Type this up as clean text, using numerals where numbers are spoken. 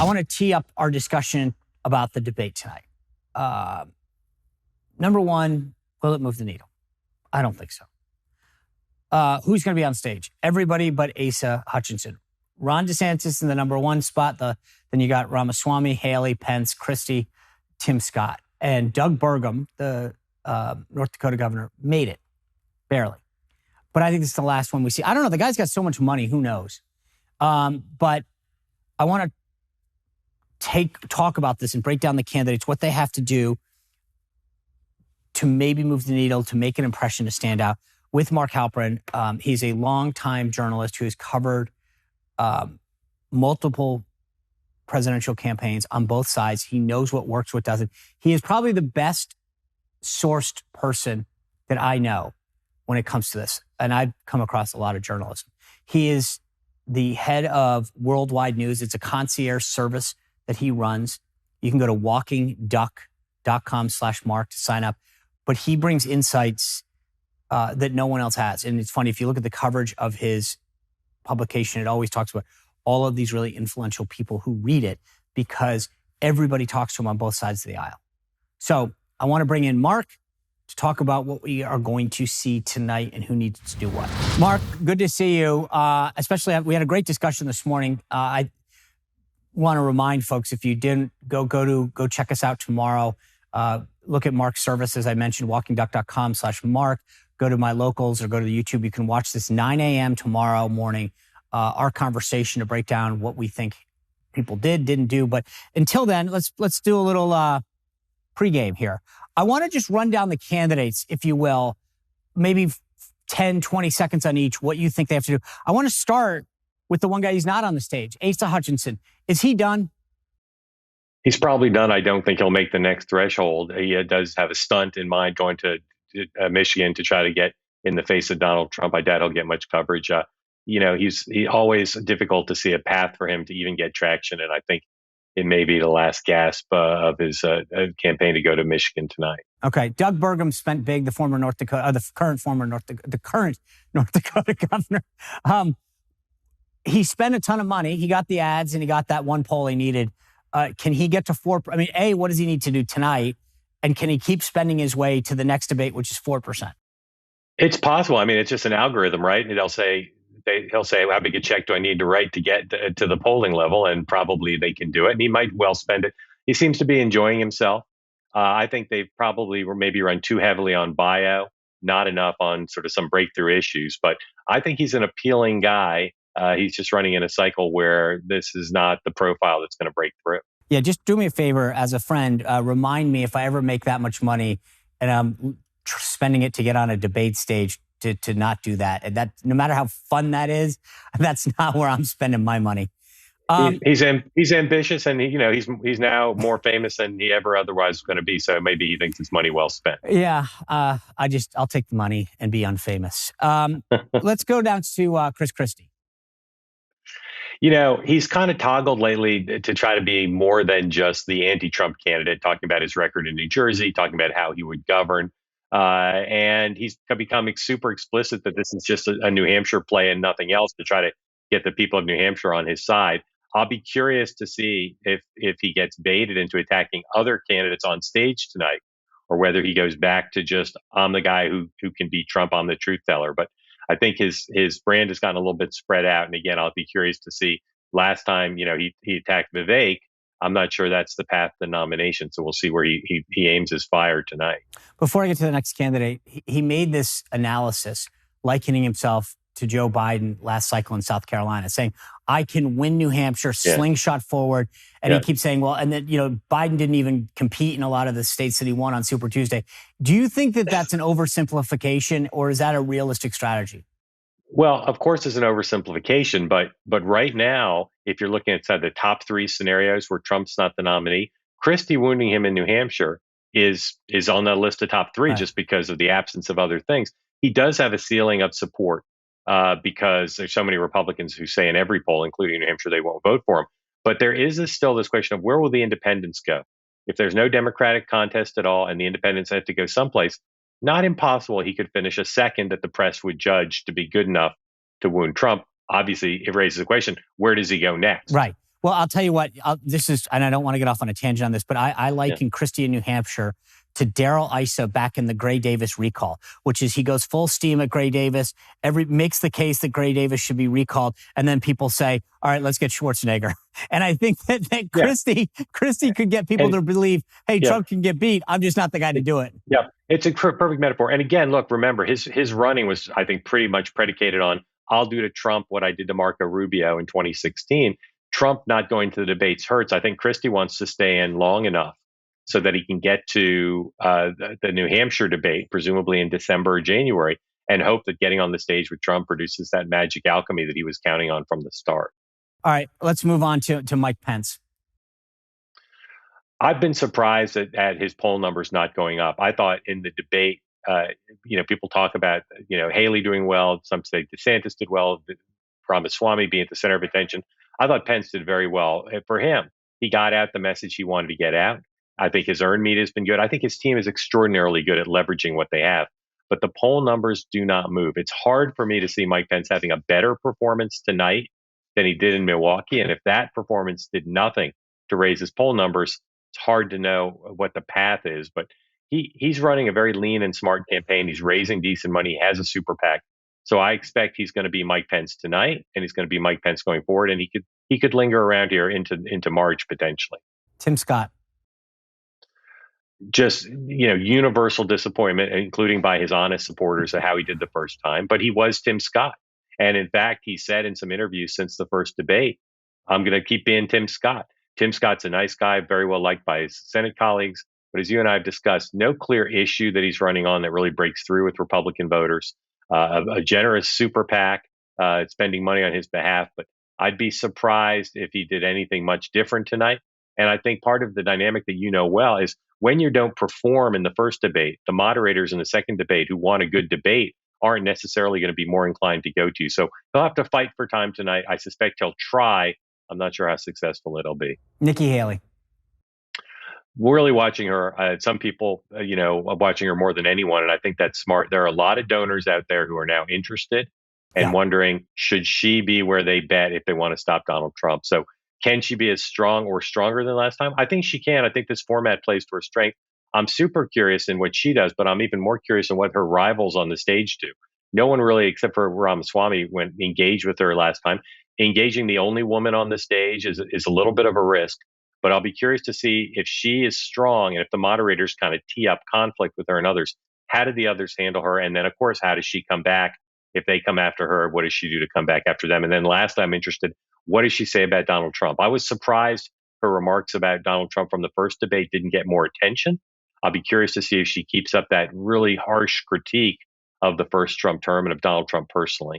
I want to tee up our discussion about the debate tonight. Number one, will it move the needle? I don't think so. Who's going to be on stage? Everybody but Asa Hutchinson. Ron DeSantis in the number one spot. Then you got Ramaswamy, Haley, Pence, Christie, Tim Scott. And Doug Burgum, the North Dakota governor, made it. Barely. But I think this is the last one we see. I don't know. The guy's got so much money. Who knows? But I want to talk about this and break down the candidates, what they have to do to maybe move the needle, to make an impression, to stand out, with Mark Halperin. He's a longtime journalist who has covered multiple presidential campaigns on both sides. He knows what works, what doesn't. He is probably the best sourced person that I know when it comes to this. And I've come across a lot of journalism. He is the head of Worldwide News. It's a concierge service that he runs. You can go to walkingduck.com/Mark to sign up. But he brings insights that no one else has. And it's funny, if you look at the coverage of his publication, it always talks about all of these really influential people who read it because everybody talks to him on both sides of the aisle. So I want to bring in Mark to talk about what we are going to see tonight and who needs to do what. Mark, good to see you. Especially, we had a great discussion this morning. I want to remind folks, if you didn't, go check us out tomorrow. Look at Mark's service, as I mentioned, walkingduck.com/Mark. Go to my locals or go to the YouTube. You can watch this 9 a.m. tomorrow morning, our conversation to break down what we think people didn't do. But until then, let's do a little pregame here. I want to just run down the candidates, if you will, maybe 10, 20 seconds on each, what you think they have to do. I want to start with the one guy who's not on the stage, Asa Hutchinson. Is he done? He's probably done. I don't think he'll make the next threshold. He does have a stunt in mind going to Michigan to try to get in the face of Donald Trump. I doubt he'll get much coverage. He's always difficult to see a path for him to even get traction. And I think it may be the last gasp of his campaign to go to Michigan tonight. Okay. Doug Burgum spent big, the current North Dakota governor. He spent a ton of money. He got the ads and he got that one poll he needed. Can he get to 4%? I mean, what does he need to do tonight? And can he keep spending his way to the next debate, which is 4%? It's possible. I mean, it's just an algorithm, right? And he'll say, how big a check do I need to write to get to the polling level? And probably they can do it. And he might well spend it. He seems to be enjoying himself. I think they've probably maybe run too heavily on bio, not enough on sort of some breakthrough issues. But I think he's an appealing guy. He's just running in a cycle where this is not the profile that's going to break through. Yeah, just do me a favor as a friend. Remind me if I ever make that much money and I'm spending it to get on a debate stage to not do that. And that, no matter how fun that is, that's not where I'm spending my money. He's ambitious, and he's now more famous than he ever otherwise was going to be. So maybe he thinks it's money well spent. Yeah, I'll take the money and be unfamous. Let's go down to Christie. He's kind of toggled lately to try to be more than just the anti-Trump candidate, talking about his record in New Jersey, talking about how he would govern. And he's becoming super explicit that this is just a New Hampshire play and nothing else to try to get the people of New Hampshire on his side. I'll be curious to see if he gets baited into attacking other candidates on stage tonight, or whether he goes back to just, I'm the guy who can beat Trump, I'm the truth teller. But I think his brand has gotten a little bit spread out. And again, I'll be curious to see. Last time, he attacked Vivek. I'm not sure that's the path to the nomination. So we'll see where he aims his fire tonight. Before I get to the next candidate, he made this analysis likening himself to Joe Biden last cycle in South Carolina, saying, I can win New Hampshire, slingshot forward. And he keeps saying, well, and then, Biden didn't even compete in a lot of the states that he won on Super Tuesday. Do you think that that's an oversimplification, or is that a realistic strategy? Well, of course, it's an oversimplification, but right now, if you're looking at the top three scenarios where Trump's not the nominee, Christie wounding him in New Hampshire is on that list of top three, right, just because of the absence of other things. He does have a ceiling of support because there's so many Republicans who say in every poll, including New Hampshire, they won't vote for him. But there is still this question of where will the independents go? If there's no Democratic contest at all and the independents have to go someplace, not impossible he could finish a second that the press would judge to be good enough to wound Trump. Obviously, it raises the question, where does he go next? Right. Well, I'll tell you what, this is, and I don't want to get off on a tangent on this, but I Yeah. liken Christie in New Hampshire to Darrell Issa back in the Gray Davis recall, which is he goes full steam at Gray Davis, makes the case that Gray Davis should be recalled, and then people say, all right, let's get Schwarzenegger. And I think that Yeah. Christie could get people to believe, hey, Yeah. Trump can get beat. I'm just not the guy to do it. Yeah, it's a perfect metaphor. And again, look, remember his running was, I think, pretty much predicated on I'll do to Trump what I did to Marco Rubio in 2016. Trump not going to the debates hurts. I think Christie wants to stay in long enough so that he can get to the New Hampshire debate, presumably in December or January, and hope that getting on the stage with Trump produces that magic alchemy that he was counting on from the start. All right, let's move on to Mike Pence. I've been surprised at his poll numbers not going up. I thought in the debate, people talk about, Haley doing well. Some say DeSantis did well. Ramaswamy being at the center of attention. I thought Pence did very well. For him, he got out the message he wanted to get out. I think his earned media has been good. I think his team is extraordinarily good at leveraging what they have. But the poll numbers do not move. It's hard for me to see Mike Pence having a better performance tonight than he did in Milwaukee. And if that performance did nothing to raise his poll numbers, it's hard to know what the path is. But he's running a very lean and smart campaign. He's raising decent money. He has a super PAC. So I expect he's going to be Mike Pence tonight, and he's going to be Mike Pence going forward, and he could linger around here into March potentially. Tim Scott. Just universal disappointment, including by his honest supporters, of how he did the first time. But he was Tim Scott, and in fact, he said in some interviews since the first debate, "I'm going to keep being Tim Scott." Tim Scott's a nice guy, very well liked by his Senate colleagues. But as you and I have discussed, no clear issue that he's running on that really breaks through with Republican voters. A generous super PAC spending money on his behalf. But I'd be surprised if he did anything much different tonight. And I think part of the dynamic that you know well is when you don't perform in the first debate, the moderators in the second debate who want a good debate aren't necessarily going to be more inclined to go to. So he'll have to fight for time tonight. I suspect he'll try. I'm not sure how successful it'll be. Nikki Haley. We're really watching her. Some people, are watching her more than anyone. And I think that's smart. There are a lot of donors out there who are now interested and wondering, should she be where they bet if they want to stop Donald Trump? So can she be as strong or stronger than last time? I think she can. I think this format plays to her strength. I'm super curious in what she does, but I'm even more curious in what her rivals on the stage do. No one really, except for Ramaswamy, went engaged with her last time. Engaging the only woman on the stage is a little bit of a risk, but I'll be curious to see if she is strong and if the moderators kind of tee up conflict with her and others. How do the others handle her? And then, of course, how does she come back? If they come after her, what does she do to come back after them? And then last, I'm interested, what does she say about Donald Trump? I was surprised her remarks about Donald Trump from the first debate didn't get more attention. I'll be curious to see if she keeps up that really harsh critique of the first Trump term and of Donald Trump personally.